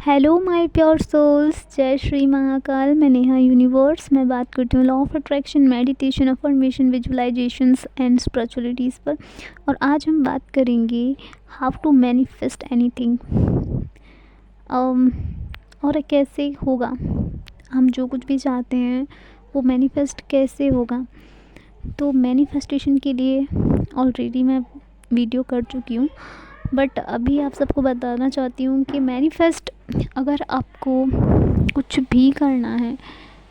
Hello my pure souls, जय श्री महाकाल। मैं Neha universe. मैं बात करती हूँ law of attraction, meditation, affirmation, visualisations and spiritualities पर। और आज हम बात करेंगे हाउ टू मैनिफेस्ट एनीथिंग, और कैसे होगा। हम जो कुछ भी चाहते हैं वो मैनिफेस्ट कैसे होगा। तो मैनिफेस्टेशन के लिए ऑलरेडी मैं वीडियो कर चुकी हूँ, बट अभी आप सबको बताना चाहती हूँ कि मैनिफेस्ट अगर आपको कुछ भी करना है,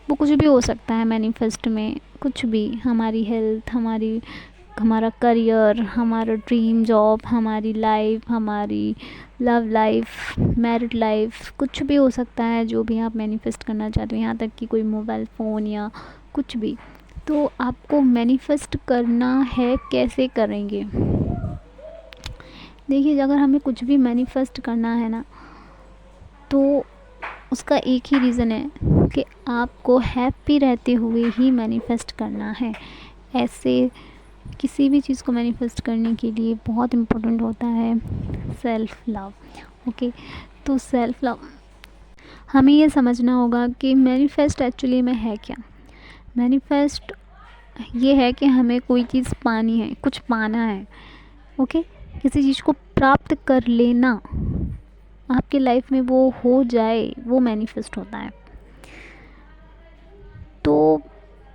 वो कुछ भी हो सकता है। मैनिफेस्ट में कुछ भी, हमारी हेल्थ, हमारा करियर, हमारा ड्रीम जॉब, हमारी लाइफ, हमारी लव लाइफ, मैरिड लाइफ, कुछ भी हो सकता है जो भी आप मैनिफेस्ट करना चाहते हो, यहाँ तक कि कोई मोबाइल फ़ोन या कुछ भी। तो आपको मैनिफेस्ट करना है, कैसे करेंगे। देखिए, अगर हमें कुछ भी मैनिफेस्ट करना है ना, तो उसका एक ही रीज़न है कि आपको हैप्पी रहते हुए ही मैनिफेस्ट करना है। ऐसे किसी भी चीज़ को मैनिफेस्ट करने के लिए बहुत इम्पोर्टेंट होता है सेल्फ़ लव। ओके, तो सेल्फ़ लव, हमें ये समझना होगा कि मैनिफेस्ट एक्चुअली में है क्या। मैनिफेस्ट ये है कि हमें कोई चीज़ पानी है, कुछ पाना है। ओके, किसी चीज़ को प्राप्त कर लेना, आपके लाइफ में वो हो जाए, वो मैनिफेस्ट होता है। तो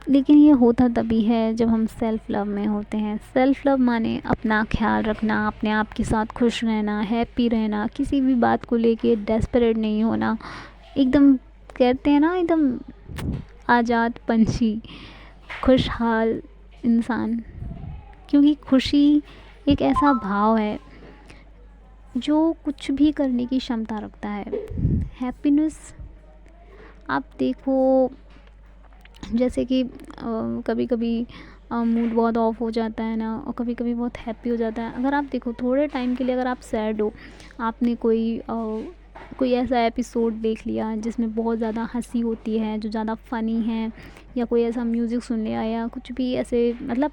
लेकिन ये होता तभी है जब हम सेल्फ़ लव में होते हैं। सेल्फ़ लव माने अपना ख्याल रखना, अपने आप के साथ खुश रहना, हैप्पी रहना, किसी भी बात को लेके डेस्परेट नहीं होना, एकदम कहते हैं ना, एकदम आज़ाद पंछी, खुशहाल इंसान। क्योंकि खुशी एक ऐसा भाव है जो कुछ भी करने की क्षमता रखता है। हैप्पीनेस, आप देखो, जैसे कि कभी कभी मूड बहुत ऑफ हो जाता है ना, और कभी कभी बहुत हैप्पी हो जाता है। अगर आप देखो, थोड़े टाइम के लिए अगर आप सैड हो, आपने कोई ऐसा एपिसोड देख लिया जिसमें बहुत ज़्यादा हंसी होती है, जो ज़्यादा फ़नी है, या कोई ऐसा म्यूज़िक सुन लिया, या कुछ भी ऐसे, मतलब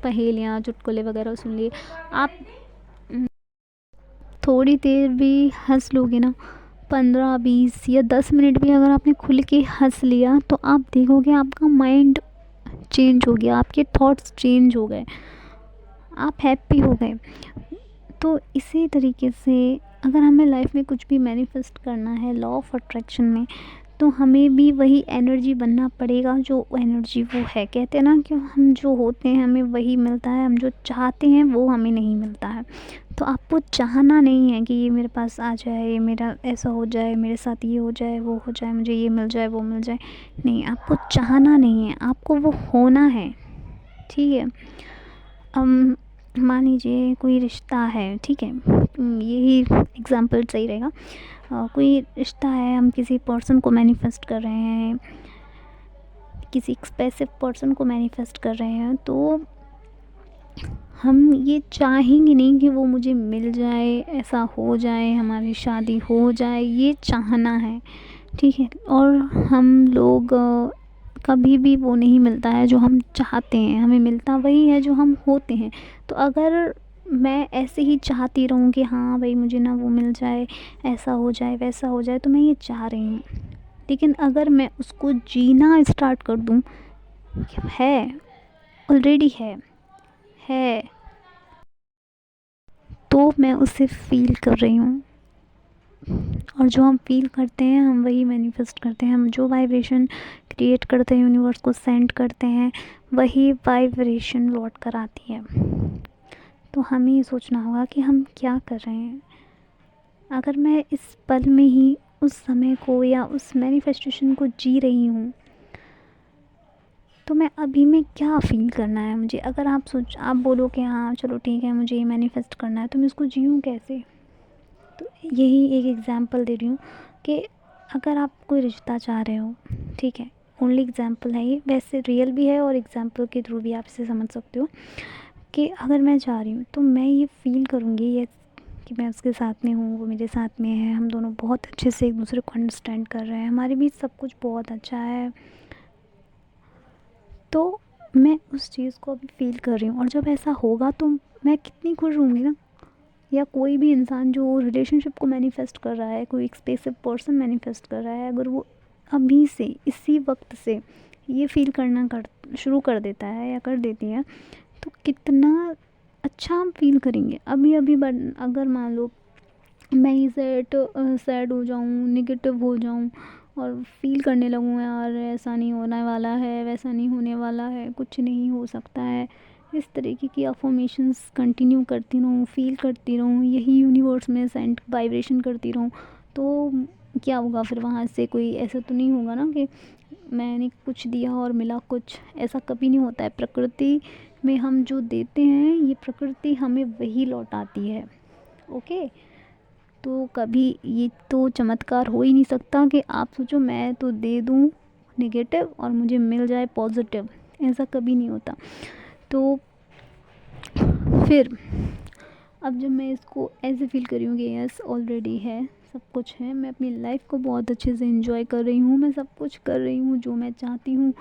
पहेलियाँ, चुटकुले वगैरह सुन लिए, आप थोड़ी देर भी हंस लोगे ना, 15-20 या 10 मिनट भी अगर आपने खुल के हंस लिया, तो आप देखोगे आपका माइंड चेंज हो गया, आपके थॉट्स चेंज हो गए, आप हैप्पी हो गए। तो इसी तरीके से अगर हमें लाइफ में कुछ भी मैनिफेस्ट करना है लॉ ऑफ अट्रैक्शन में, तो हमें भी वही एनर्जी बनना पड़ेगा जो एनर्जी वो है। कहते हैं ना कि हम जो होते हैं हमें वही मिलता है, हम जो चाहते हैं वो हमें नहीं मिलता है। तो आपको चाहना नहीं है कि ये मेरे पास आ जाए, ये मेरा ऐसा हो जाए, मेरे साथ ये हो जाए, वो हो जाए, मुझे ये मिल जाए, वो मिल जाए। नहीं, आपको चाहना नहीं है, आपको वो होना है। ठीक है। मान लीजिए कोई रिश्ता है, ठीक है, यही एग्जांपल सही रहेगा। कोई रिश्ता है, हम किसी पर्सन को मैनिफेस्ट कर रहे हैं, किसी स्पेसिफिक पर्सन को मैनिफेस्ट कर रहे हैं, तो हम ये चाहेंगे नहीं कि वो मुझे मिल जाए, ऐसा हो जाए, हमारी शादी हो जाए, ये चाहना है। ठीक है। और हम लोग कभी भी वो नहीं मिलता है जो हम चाहते हैं, हमें मिलता वही है जो हम होते हैं। तो अगर मैं ऐसे ही चाहती रहूँ कि हाँ भाई मुझे ना वो मिल जाए, ऐसा हो जाए, वैसा हो जाए, तो मैं ये चाह रही हूँ। लेकिन अगर मैं उसको जीना स्टार्ट कर दूँ, है, ऑलरेडी है, तो मैं उसे फ़ील कर रही हूँ। और जो हम फ़ील करते हैं हम वही मैनिफेस्ट करते हैं। हम जो वाइब्रेशन क्रिएट करते हैं, यूनिवर्स को सेंड करते हैं, वही वाइब्रेशन लौट कर आती है। तो हमें ये सोचना होगा कि हम क्या कर रहे हैं। अगर मैं इस पल में ही उस समय को या उस मैनिफेस्टेशन को जी रही हूँ, तो मैं अभी में क्या फ़ील करना है मुझे। अगर आप बोलो कि हाँ चलो ठीक है, मुझे ये मैनिफेस्ट करना है, तो मैं उसको जीऊँ कैसे। तो यही एक एग्ज़ाम्पल दे रही हूँ कि अगर आप कोई रिश्ता चाह रहे हो, ठीक है, ओनली एग्ज़ाम्पल है ये, वैसे रियल भी है और एग्ज़ाम्पल के थ्रू भी आप इसे समझ सकते हो कि अगर मैं चाह रही हूँ तो मैं ये फ़ील करूँगी ये कि मैं उसके साथ में हूँ, वो मेरे साथ में है, हम दोनों बहुत अच्छे से एक दूसरे को अंडरस्टैंड कर रहे हैं, हमारे बीच सब कुछ बहुत अच्छा है। तो मैं उस चीज़ को अभी फ़ील कर रही हूँ, और जब ऐसा होगा तो मैं कितनी खुश होंगी ना, या कोई भी इंसान जो रिलेशनशिप को मैनिफेस्ट कर रहा है, कोई एक स्पेसिफिक पर्सन मैनिफेस्ट कर रहा है, अगर वो अभी से इसी वक्त से ये फील करना शुरू कर देता है या कर देती है, तो कितना अच्छा हम फील करेंगे। अभी अभी अगर मान लो मैं ही सैड हो जाऊँ, नेगेटिव हो जाऊँ और फील करने लगूँ यार ऐसा नहीं होने वाला है, वैसा नहीं होने वाला है, कुछ नहीं हो सकता है, इस तरीके की अफर्मेशंस कंटिन्यू करती रहूँ, फील करती रहूँ, यही यूनिवर्स में सेंड वाइब्रेशन करती रहूँ, तो क्या होगा फिर वहाँ से? कोई ऐसा तो नहीं होगा ना कि मैंने कुछ दिया और मिला कुछ, ऐसा कभी नहीं होता है। प्रकृति में हम जो देते हैं, ये प्रकृति हमें वही लौटाती है। ओके, तो कभी ये तो चमत्कार हो ही नहीं सकता कि आप सोचो मैं तो दे दूँ नेगेटिव और मुझे मिल जाए पॉजिटिव, ऐसा कभी नहीं होता। तो फिर अब जब मैं इसको ऐसे फील कर रही हूँ कि यस ऑलरेडी है, सब कुछ है, मैं अपनी लाइफ को बहुत अच्छे से एंजॉय कर रही हूँ, मैं सब कुछ कर रही हूँ जो मैं चाहती हूँ,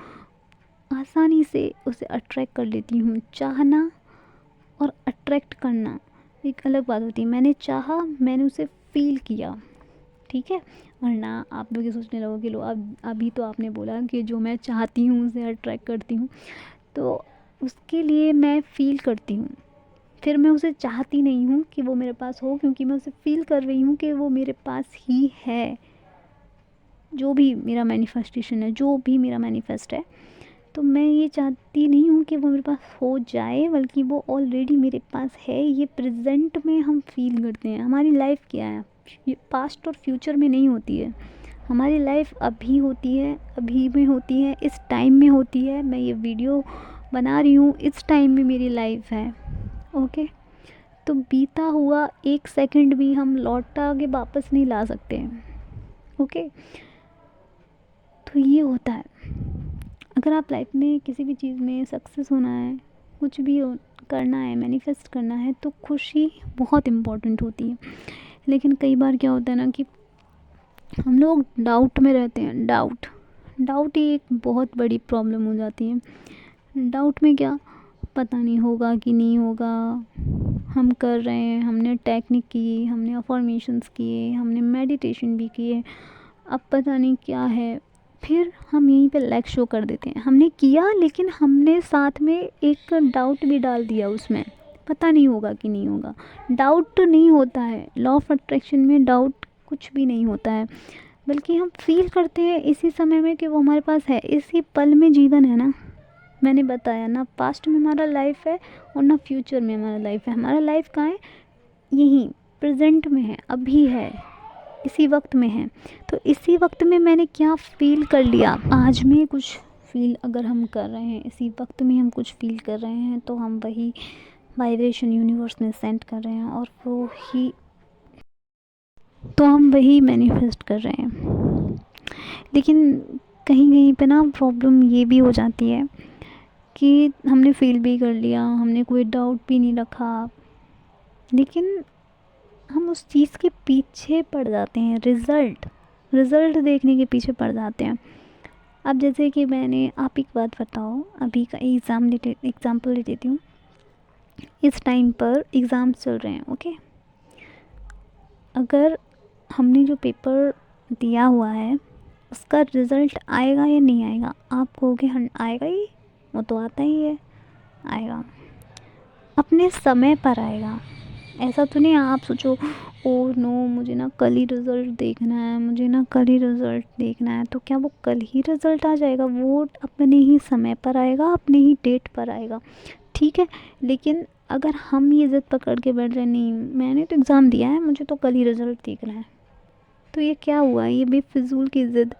आसानी से उसे अट्रैक्ट कर लेती हूँ। चाहना और अट्रैक्ट करना एक अलग बात होती है। मैंने चाहा, मैंने उसे फील किया, ठीक है। वरना आप लोग ये सोचने लगोगे लो अब अभी तो आपने बोला कि जो मैं चाहती हूँ उसे अट्रैक्ट करती हूँ, तो उसके लिए मैं फ़ील करती हूँ, फिर मैं उसे चाहती नहीं हूँ कि वो मेरे पास हो, क्योंकि मैं उसे फ़ील कर रही हूँ कि वो मेरे पास ही है। जो भी मेरा मैनिफेस्टेशन है, जो भी मेरा मैनिफेस्ट है, तो मैं ये चाहती नहीं हूँ कि वो मेरे पास हो जाए, बल्कि वो ऑलरेडी मेरे पास है। ये प्रेजेंट में हम फील करते हैं। हमारी लाइफ क्या है, ये पास्ट और फ्यूचर में नहीं होती है। हमारी लाइफ अभी होती है, अभी में होती है, इस टाइम में होती है। मैं ये वीडियो बना रही हूँ, इस टाइम में मेरी लाइफ है। ओके, तो बीता हुआ एक सेकंड भी हम लौटा के वापस नहीं ला सकते हैं। ओके, तो ये होता है। अगर आप लाइफ में किसी भी चीज़ में सक्सेस होना है, कुछ भी करना है, मैनिफेस्ट करना है, तो खुशी बहुत इम्पोर्टेंट होती है। लेकिन कई बार क्या होता है ना कि हम लोग डाउट में रहते हैं। डाउट ही एक बहुत बड़ी प्रॉब्लम हो जाती है। डाउट में क्या, पता नहीं होगा कि नहीं होगा, हम कर रहे हैं, हमने टेक्निक की, हमने अफर्मेशंस किए, हमने मेडिटेशन भी किए, अब पता नहीं क्या है। फिर हम यहीं पे लैग शो कर देते हैं। हमने किया, लेकिन हमने साथ में एक डाउट भी डाल दिया उसमें, पता नहीं होगा कि नहीं होगा। डाउट तो नहीं होता है, लॉ ऑफ अट्रैक्शन में डाउट कुछ भी नहीं होता है, बल्कि हम फील करते हैं इसी समय में कि वो हमारे पास है। इसी पल में जीवन है ना, मैंने बताया ना, पास्ट में हमारा लाइफ है और ना फ्यूचर में हमारा लाइफ है। हमारा लाइफ कहाँ है, यहीं प्रेजेंट में है, अभी है, इसी वक्त में है। तो इसी वक्त में मैंने क्या फ़ील कर लिया, आज में कुछ फ़ील अगर हम कर रहे हैं, इसी वक्त में हम कुछ फ़ील कर रहे हैं, तो हम वही वाइब्रेशन यूनिवर्स में सेंड कर रहे हैं और वो ही, तो हम वही मैनिफेस्ट कर रहे हैं। लेकिन कहीं कहीं पे ना प्रॉब्लम ये भी हो जाती है कि हमने फ़ील भी कर लिया, हमने कोई डाउट भी नहीं रखा, लेकिन हम उस चीज़ के पीछे पड़ जाते हैं, रिज़ल्ट देखने के पीछे पड़ जाते हैं। अब जैसे कि मैंने, आप एक बात बताओ, अभी का एग्ज़ाम्पल ले लेती हूँ। इस टाइम पर एग्ज़ाम्स चल रहे हैं, ओके। अगर हमने जो पेपर दिया हुआ है उसका रिज़ल्ट आएगा या नहीं आएगा, आप कहोगे हाँ आएगा ही, वो तो आता ही है, आएगा, अपने समय पर आएगा। ऐसा तो नहीं आप सोचो ओ नो मुझे ना कल ही रिज़ल्ट देखना है, मुझे ना कल ही रिज़ल्ट देखना है, तो क्या वो कल ही रिज़ल्ट आ जाएगा? वो अपने ही समय पर आएगा, अपने ही डेट पर आएगा, ठीक है। लेकिन अगर हम ये ज़िद पकड़ के बैठ जाए, नहीं मैंने तो एग्ज़ाम दिया है, मुझे तो कल ही रिज़ल्ट देखना है, तो ये क्या हुआ, ये बेफिजूल की ज़िद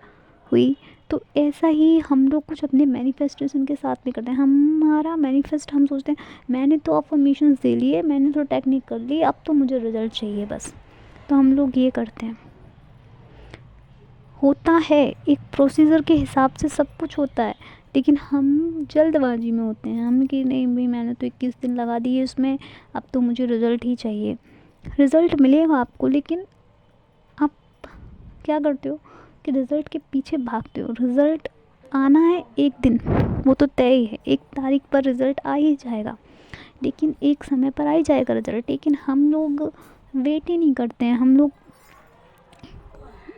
हुई। तो ऐसा ही हम लोग कुछ अपने मैनिफेस्टेशन के साथ में करते हैं। हमारा मैनिफेस्ट, हम सोचते हैं मैंने तो अफर्मेशंस दे लिए, मैंने तो टेक्निक कर ली, अब तो मुझे रिज़ल्ट चाहिए बस। तो हम लोग ये करते हैं। होता है एक प्रोसीजर के हिसाब से सब कुछ होता है, लेकिन हम जल्दबाजी में होते हैं, हम कि नहीं भाई मैंने तो 21 दिन लगा दिए इसमें, अब तो मुझे रिज़ल्ट ही चाहिए। रिज़ल्ट मिलेगा आपको, लेकिन आप क्या करते हो कि रिज़ल्ट के पीछे भागते हो। रिज़ल्ट आना है एक दिन, वो तो तय ही है, एक तारीख पर रिज़ल्ट आ ही जाएगा, लेकिन एक समय पर आ ही जाएगा रिज़ल्ट। लेकिन हम लोग वेट ही नहीं करते हैं, हम लोग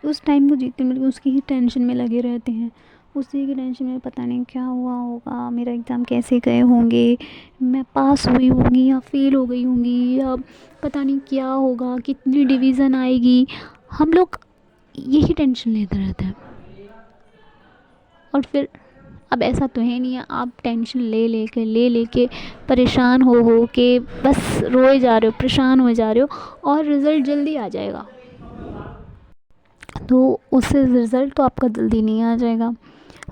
उस टाइम को जीते मतलब उसकी ही टेंशन में लगे रहते हैं, उसी की टेंशन में पता नहीं क्या हुआ होगा, मेरा एग्ज़ाम कैसे गए होंगे, मैं पास हुई होंगी या फेल हो गई होंगी, या पता नहीं क्या होगा, कितनी डिवीज़न आएगी। हम लोग यही टेंशन लेते रहते हैं। और फिर अब ऐसा तो है नहीं है, आप टेंशन ले लेके परेशान हो के बस रोए जा रहे हो, परेशान हो जा रहे हो, और रिज़ल्ट जल्दी आ जाएगा। तो उससे रिज़ल्ट तो आपका जल्दी नहीं आ जाएगा,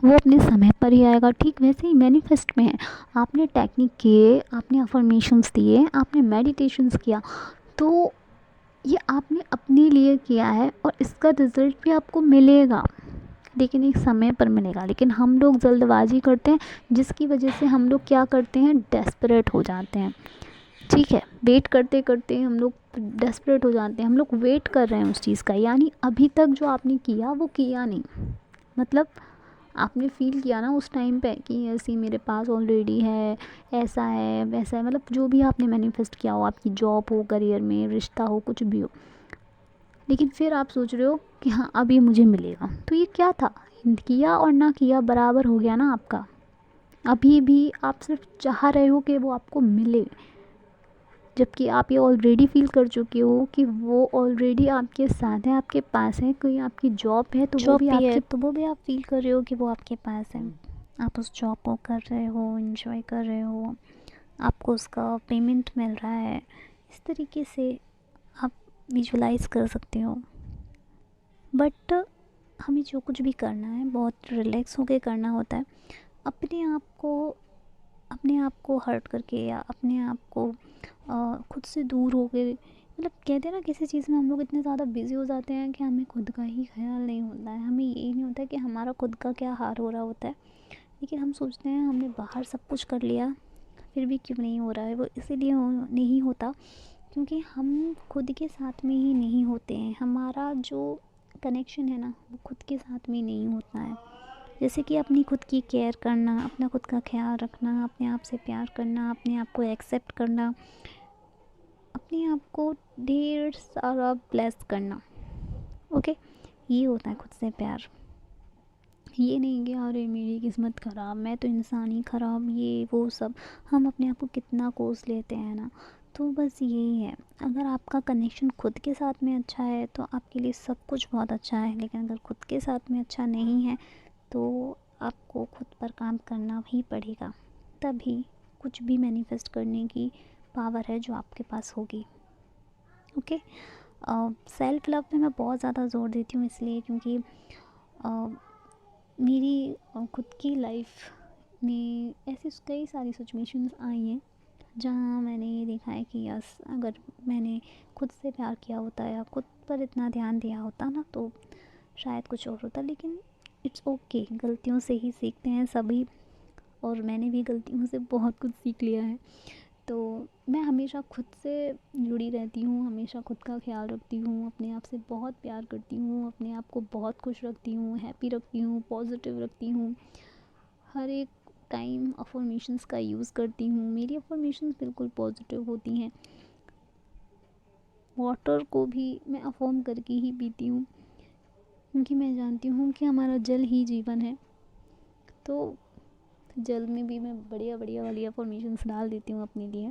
वो अपने समय पर ही आएगा। ठीक वैसे ही मैनिफेस्ट में है, आपने टेक्निक किए, आपने अफर्मेशंस दिए, आपने मेडिटेशंस किया, तो ये आपने अपने लिए किया है और इसका रिज़ल्ट भी आपको मिलेगा, लेकिन एक समय पर मिलेगा। लेकिन हम लोग जल्दबाजी करते हैं, जिसकी वजह से हम लोग क्या करते हैं, डेस्परेट हो जाते हैं। ठीक है, वेट करते करते हम लोग डेस्परेट हो जाते हैं, हम लोग वेट कर रहे हैं उस चीज़ का, यानी अभी तक जो आपने किया वो किया नहीं। मतलब आपने फ़ील किया ना उस टाइम पे कि ऐसी मेरे पास ऑलरेडी है, ऐसा है वैसा है, मतलब जो भी आपने मैनिफेस्ट किया हो, आपकी जॉब हो, करियर में, रिश्ता हो, कुछ भी हो, लेकिन फिर आप सोच रहे हो कि हाँ अब ये मुझे मिलेगा। तो ये क्या था, किया और ना किया बराबर हो गया ना आपका। अभी भी आप सिर्फ चाह रहे हो कि वो आपको मिले, जबकि आप ये ऑलरेडी फ़ील कर चुके हो कि वो ऑलरेडी आपके साथ है, आपके पास है। कोई आपकी जॉब है तो वो भी आपके, तो वो भी आप फ़ील कर रहे हो कि वो आपके पास है, आप उस जॉब को कर रहे हो, एंजॉय कर रहे हो, आपको उसका पेमेंट मिल रहा है। इस तरीके से आप विजुलाइज़ कर सकते हो। बट हमें जो कुछ भी करना है बहुत रिलैक्स होके करना होता है। अपने आप को हर्ट करके या अपने आप को खुद से दूर हो गए, मतलब कहते हैं ना किसी चीज़ में हम लोग इतने ज़्यादा बिज़ी हो जाते हैं कि हमें खुद का ही ख्याल नहीं होता है, हमें यही नहीं होता है कि हमारा खुद का क्या हाल हो रहा होता है। लेकिन हम सोचते हैं हमने बाहर सब कुछ कर लिया फिर भी क्यों नहीं हो रहा है, वो इसीलिए नहीं होता क्योंकि हम खुद के साथ में ही नहीं होते हैं। हमारा जो कनेक्शन है ना वो खुद के साथ में नहीं होता है। जैसे कि अपनी खुद की केयर करना, अपना खुद का ख्याल रखना, अपने आप से प्यार करना, अपने आप को एक्सेप्ट करना, अपने आप को ढेर सारा ब्लेस करना। ओके, ये होता है खुद से प्यार। ये नहीं कि अरे मेरी किस्मत ख़राब, मैं तो इंसान ही ख़राब, ये वो सब हम अपने आप को कितना कोस लेते हैं ना। तो बस यही है, अगर आपका कनेक्शन खुद के साथ में अच्छा है तो आपके लिए सब कुछ बहुत अच्छा है, लेकिन अगर खुद के साथ में अच्छा नहीं है तो आपको खुद पर काम करना ही पड़ेगा, तभी कुछ भी मैनिफेस्ट करने की पावर है जो आपके पास होगी। ओके, सेल्फ लव पे मैं बहुत ज़्यादा ज़ोर देती हूँ इसलिए क्योंकि मेरी खुद की लाइफ में ऐसी कई सारी सिचुएशंस आई हैं जहाँ मैंने ये देखा है कि यस, अगर मैंने खुद से प्यार किया होता या खुद पर इतना ध्यान दिया होता ना तो शायद कुछ और होता। लेकिन इट्स ओके, गलतियों से ही सीखते हैं सभी, और मैंने भी गलतियों से बहुत कुछ सीख लिया है। तो मैं हमेशा खुद से जुड़ी रहती हूँ, हमेशा खुद का ख्याल रखती हूँ, अपने आप से बहुत प्यार करती हूँ, अपने आप को बहुत खुश रखती हूँ, हैप्पी रखती हूँ, पॉजिटिव रखती हूँ। हर एक टाइम अफर्मेशंस का यूज़ करती हूँ, मेरी अफर्मेशंस बिल्कुल पॉजिटिव होती हैं। वाटर को भी मैं अफर्म करके ही पीती हूँ क्योंकि मैं जानती हूँ कि हमारा जल ही जीवन है। तो जल में भी मैं बढ़िया बढ़िया वाली अफर्मेशंस डाल देती हूँ अपने लिए।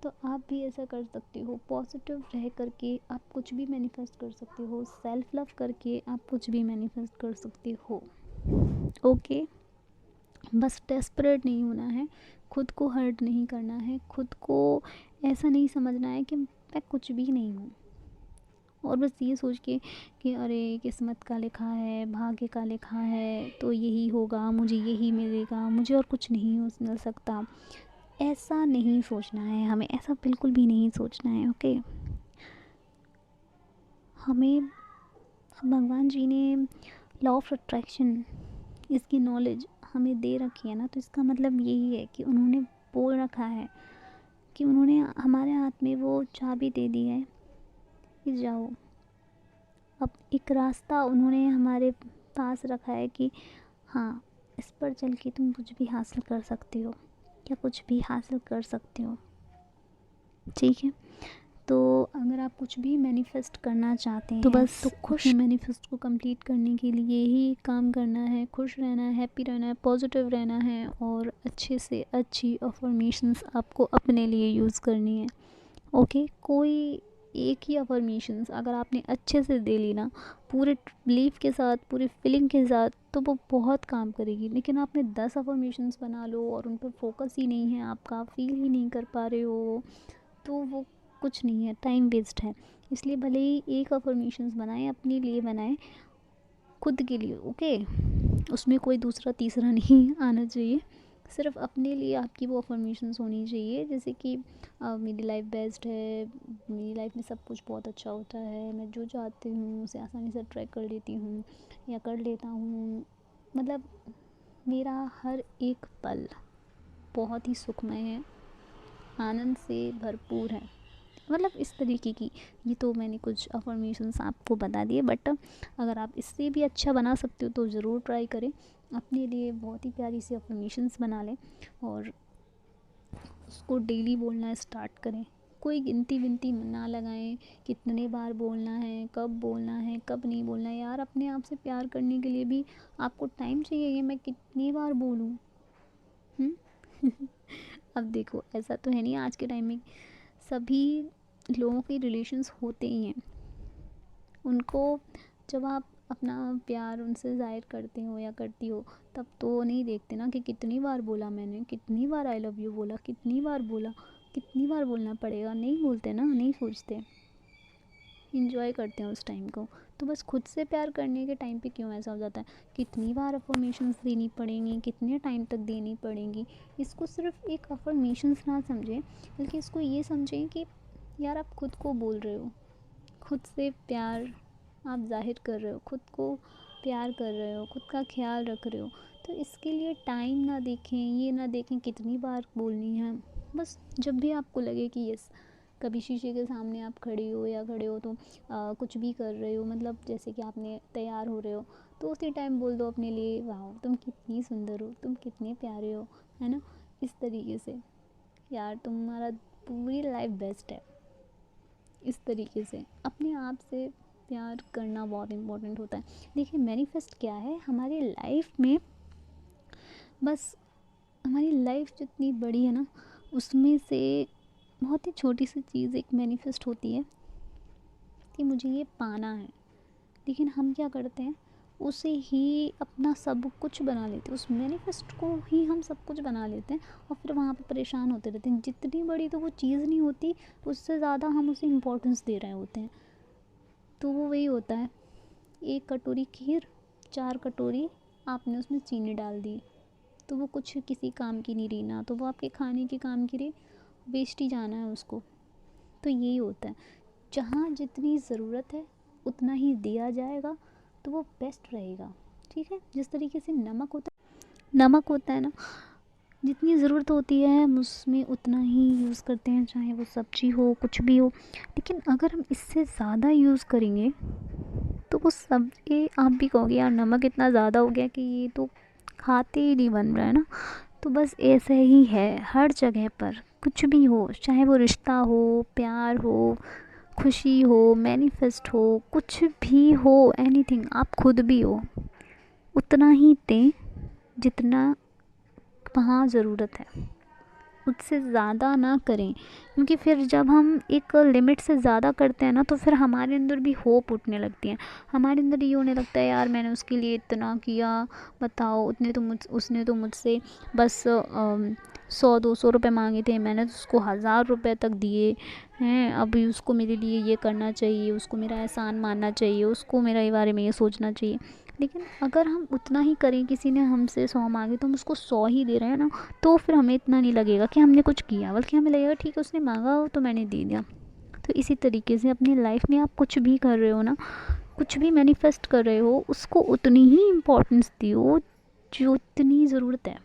तो आप भी ऐसा कर सकते हो, पॉजिटिव रह करके आप कुछ भी मैनिफेस्ट कर सकते हो, सेल्फ लव करके आप कुछ भी मैनिफेस्ट कर सकते हो। ओके, बस डेस्परेट नहीं होना है, खुद को हर्ट नहीं करना है, खुद को ऐसा नहीं समझना है कि मैं कुछ भी नहीं हूँ, और बस ये सोच के कि अरे किस्मत का लिखा है, भाग्य का लिखा है तो यही होगा, मुझे यही मिलेगा, मुझे और कुछ नहीं हो मिल सकता, ऐसा नहीं सोचना है हमें, ऐसा बिल्कुल भी नहीं सोचना है। ओके, हमें भगवान जी ने लॉ ऑफ अट्रैक्शन इसकी नॉलेज हमें दे रखी है ना, तो इसका मतलब यही है कि उन्होंने बोल रखा है कि उन्होंने हमारे हाथ में वो चाबी दे दी है कि जाओ। अब एक रास्ता उन्होंने हमारे पास रखा है कि हाँ, इस पर चल के तुम कुछ भी हासिल कर सकते हो। या कुछ भी हासिल कर सकते हो। ठीक है, तो अगर आप कुछ भी मैनिफेस्ट करना चाहते हैं तो बस तो खुश मैनिफेस्ट को कंप्लीट करने के लिए ही काम करना है, खुश रहना है, हैप्पी रहना है, पॉजिटिव रहना है और अच्छे से अच्छी अफर्मेशंस आपको अपने लिए यूज़ करनी है। ओके, कोई एक ही अफर्मेशंस अगर आपने अच्छे से दे ली ना, पूरे बिलीफ के साथ, पूरी फीलिंग के साथ, तो वो बहुत काम करेगी। लेकिन आपने 10 अफर्मेशंस बना लो और उन पर फोकस ही नहीं है आपका, फील ही नहीं कर पा रहे हो, तो वो कुछ नहीं है, टाइम वेस्ट है। इसलिए भले ही एक अफर्मेशंस बनाएं, अपने लिए बनाएं, खुद के लिए। ओके, उसमें कोई दूसरा तीसरा नहीं आना चाहिए, सिर्फ अपने लिए आपकी वो अफर्मेशंस होनी चाहिए। जैसे कि मेरी लाइफ बेस्ट है, मेरी लाइफ में सब कुछ बहुत अच्छा होता है, मैं जो चाहती हूँ उसे आसानी से ट्रैक कर लेती हूँ या कर लेता हूँ, मतलब मेरा हर एक पल बहुत ही सुखमय है, आनंद से भरपूर है। मतलब इस तरीके की, ये तो मैंने कुछ अफर्मेशंस आपको बता दिए, बट अगर आप इससे भी अच्छा बना सकते हो तो ज़रूर ट्राई करें। अपने लिए बहुत ही प्यारी सी अफर्मेशंस बना लें और उसको डेली बोलना स्टार्ट करें। कोई गिनती विनती ना लगाएं, कितने बार बोलना है, कब नहीं बोलना है। यार, अपने आप से प्यार करने के लिए भी आपको टाइम चाहिए, ये मैं कितनी बार बोलूँ। अब देखो, ऐसा तो है नहीं आज के टाइम में सभी लोगों के रिलेशंस होते ही हैं। उनको जब आप अपना प्यार उनसे ज़ाहिर करते हो या करती हो, तब तो नहीं देखते ना कि कितनी बार बोला मैंने, कितनी बार आई लव यू बोला, कितनी बार बोला, कितनी बार बोलना पड़ेगा। नहीं बोलते ना, नहीं सोचते, इंजॉय करते हैं उस टाइम को। तो बस खुद से प्यार करने के टाइम पे क्यों ऐसा हो जाता है, कितनी बार अफर्मेशंस देनी पड़ेंगी, कितने टाइम तक देनी पड़ेंगी। इसको सिर्फ एक अफर्मेशंस ना समझें, बल्कि इसको ये समझें कि यार आप खुद को बोल रहे हो, खुद से प्यार आप ज़ाहिर कर रहे हो, खुद को प्यार कर रहे हो, खुद का ख्याल रख रहे हो। तो इसके लिए टाइम ना देखें, ये ना देखें कितनी बार बोलनी है। बस जब भी आपको लगे कि यस, कभी शीशे के सामने आप खड़े हो तो कुछ भी कर रहे हो, मतलब जैसे कि आपने तैयार हो रहे हो, तो उसी टाइम बोल दो अपने लिए, वाह तुम कितनी सुंदर हो, तुम कितने प्यारे हो, है ना। इस तरीके से, यार तुम्हारा पूरी लाइफ बेस्ट है। इस तरीके से अपने आप से प्यार करना बहुत इम्पोर्टेंट होता है। देखिए, मैनिफेस्ट क्या है हमारी लाइफ में, बस हमारी लाइफ जितनी बड़ी है ना, उसमें से बहुत ही छोटी सी चीज़ एक मैनिफेस्ट होती है कि मुझे ये पाना है। लेकिन हम क्या करते हैं, उसे ही अपना सब कुछ बना लेते हैं, उस मैनिफेस्ट को ही हम सब कुछ बना लेते हैं और फिर वहाँ पे परेशान होते रहते हैं। जितनी बड़ी तो वो चीज़ नहीं होती, उससे ज़्यादा हम उसे इम्पोर्टेंस दे रहे होते हैं। तो वो वही होता है, एक कटोरी खीर, 4 कटोरी आपने उसमें चीनी डाल दी, तो वो कुछ किसी काम की नहीं रही ना, तो वो आपके खाने के काम की रही, वेस्ट ही जाना है उसको। तो यही होता है, जहाँ जितनी ज़रूरत है उतना ही दिया जाएगा तो वो बेस्ट रहेगा। ठीक है, जिस तरीके से नमक होता है ना, जितनी ज़रूरत होती है हम उसमें उतना ही यूज़ करते हैं, चाहे वो सब्जी हो, कुछ भी हो। लेकिन अगर हम इससे ज़्यादा यूज़ करेंगे तो वो सब्जी, आप भी कहोगे यार नमक इतना ज़्यादा हो गया कि ये तो खाते ही नहीं बन रहा है ना। तो बस ऐसे ही है हर जगह पर, कुछ भी हो, चाहे वो रिश्ता हो, प्यार हो, खुशी हो, मैनिफेस्ट हो, कुछ भी हो, एनीथिंग, आप खुद भी हो, उतना ही दें जितना वहाँ ज़रूरत है, उससे ज़्यादा ना करें। क्योंकि फिर जब हम एक लिमिट से ज़्यादा करते हैं ना, तो फिर हमारे अंदर भी होप उठने लगती है, हमारे अंदर ये होने लगता है यार मैंने उसके लिए इतना किया, बताओ उसने तो मुझसे बस 100-200 रुपये मांगे थे, मैंने तो उसको 1000 रुपये तक दिए हैं। अभी उसको मेरे लिए ये करना चाहिए, उसको मेरा एहसान मानना चाहिए, उसको मेरे बारे में ये सोचना चाहिए। लेकिन अगर हम उतना ही करें, किसी ने हमसे 100 मांगे तो हम उसको 100 ही दे रहे हैं ना, तो फिर हमें इतना नहीं लगेगा कि हमने कुछ किया, बल्कि हमें लगेगा ठीक है उसने मांगा हो तो मैंने दे दिया। तो इसी तरीके से अपनी लाइफ में आप कुछ भी कर रहे हो ना, कुछ भी मैनिफेस्ट कर रहे हो, उसको उतनी ही इम्पोर्टेंस दियो जो उतनी ज़रूरत है।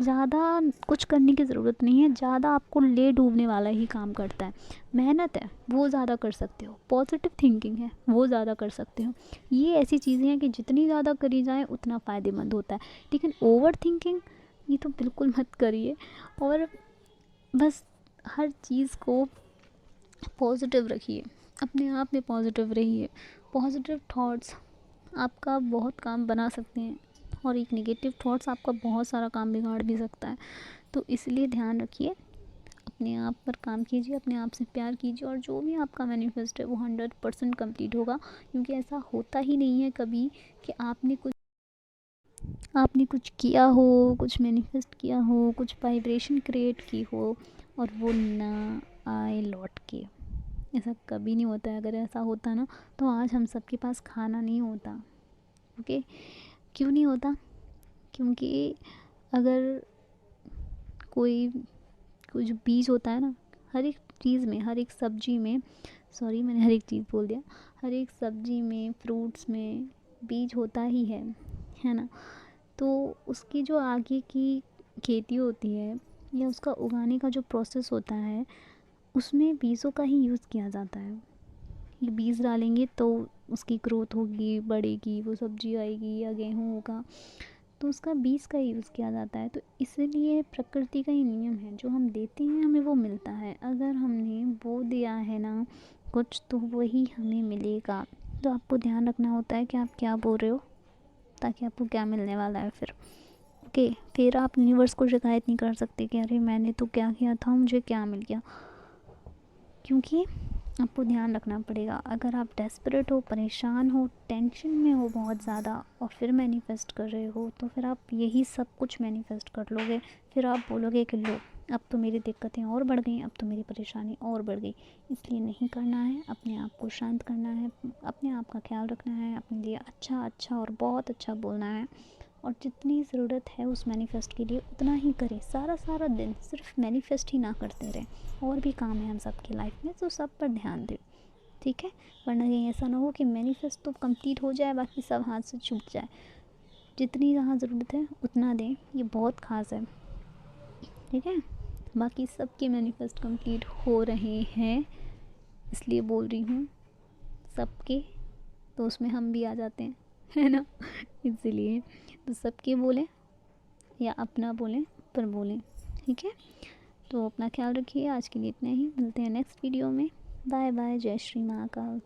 ज़्यादा कुछ करने की ज़रूरत नहीं है, ज़्यादा आपको ले डूबने वाला ही काम करता है। मेहनत है वो ज़्यादा कर सकते हो, पॉजिटिव थिंकिंग है वो ज़्यादा कर सकते हो। ये ऐसी चीज़ें हैं कि जितनी ज़्यादा करी जाए उतना फ़ायदेमंद होता है। लेकिन ओवर थिंकिंग ये तो बिल्कुल मत करिए। और बस हर चीज़ को पॉजिटिव रखिए, अपने आप में पॉजिटिव रहिए। पॉजिटिव थॉट्स आपका बहुत काम बना सकते हैं, और एक नेगेटिव थॉट्स आपका बहुत सारा काम बिगाड़ भी सकता है। तो इसलिए ध्यान रखिए, अपने आप पर काम कीजिए, अपने आप से प्यार कीजिए, और जो भी आपका मैनिफेस्ट है वो 100% कंप्लीट होगा। क्योंकि ऐसा होता ही नहीं है कभी कि आपने कुछ किया हो, कुछ मैनिफेस्ट किया हो, कुछ वाइब्रेशन क्रिएट की हो और वो ना आए लौट के। ऐसा कभी नहीं होता है। अगर ऐसा होता ना तो आज हम सबके पास खाना नहीं होता। ओके, क्यों नहीं होता? क्योंकि अगर कोई कोई जो बीज होता है ना, हर एक चीज़ में, हर एक सब्जी में, सॉरी मैंने हर एक चीज़ बोल दिया, हर एक सब्जी में, फ्रूट्स में बीज होता ही है ना। तो उसकी जो आगे की खेती होती है या उसका उगाने का जो प्रोसेस होता है, उसमें बीजों का ही यूज़ किया जाता है। ये बीज डालेंगे तो उसकी ग्रोथ होगी, बढ़ेगी, वो सब्जी आएगी या गेहूँ होगा, तो उसका बीज का यूज़ किया जाता है। तो इसलिए प्रकृति का ही नियम है, जो हम देते हैं हमें वो मिलता है। अगर हमने बो दिया है ना कुछ, तो वही हमें मिलेगा। तो आपको ध्यान रखना होता है कि आप क्या बो रहे हो, ताकि आपको क्या मिलने वाला है फिर। ओके, फिर आप यूनिवर्स को शिकायत नहीं कर सकते कि अरे मैंने तो क्या किया था, मुझे क्या मिल गया। क्योंकि आपको ध्यान रखना पड़ेगा, अगर आप डेस्परेट हो, परेशान हो, टेंशन में हो बहुत ज़्यादा, और फिर मैनिफेस्ट कर रहे हो, तो फिर आप यही सब कुछ मैनिफेस्ट कर लोगे। फिर आप बोलोगे कि लो, अब तो मेरी दिक्कतें और बढ़ गई, अब तो मेरी परेशानी और बढ़ गई। इसलिए नहीं करना है, अपने आप को शांत करना है, अपने आप का ख्याल रखना है, अपने लिए अच्छा अच्छा और बहुत अच्छा बोलना है, और जितनी ज़रूरत है उस मैनिफेस्ट के लिए उतना ही करें। सारा सारा दिन सिर्फ मैनिफेस्ट ही ना करते रहें, और भी काम है हम सब की लाइफ में, तो सब पर ध्यान दें, ठीक है। वरना कहीं ऐसा ना हो कि मैनिफेस्ट तो कंप्लीट हो जाए, बाकी सब हाथ से छूट जाए। जितनी जहाँ ज़रूरत है उतना दें, ये बहुत ख़ास है, ठीक है। बाकी सबके मैनिफेस्ट कंप्लीट हो रहे हैं, इसलिए बोल रही हूँ सबके, तो उसमें हम भी आ जाते हैं, है ना। इसलिए तो सबके बोलें या अपना बोलें, पर बोलें, ठीक है। तो अपना ख्याल रखिए। आज के लिए इतना ही, मिलते हैं नेक्स्ट वीडियो में। बाय बाय, जय श्री महाकाल।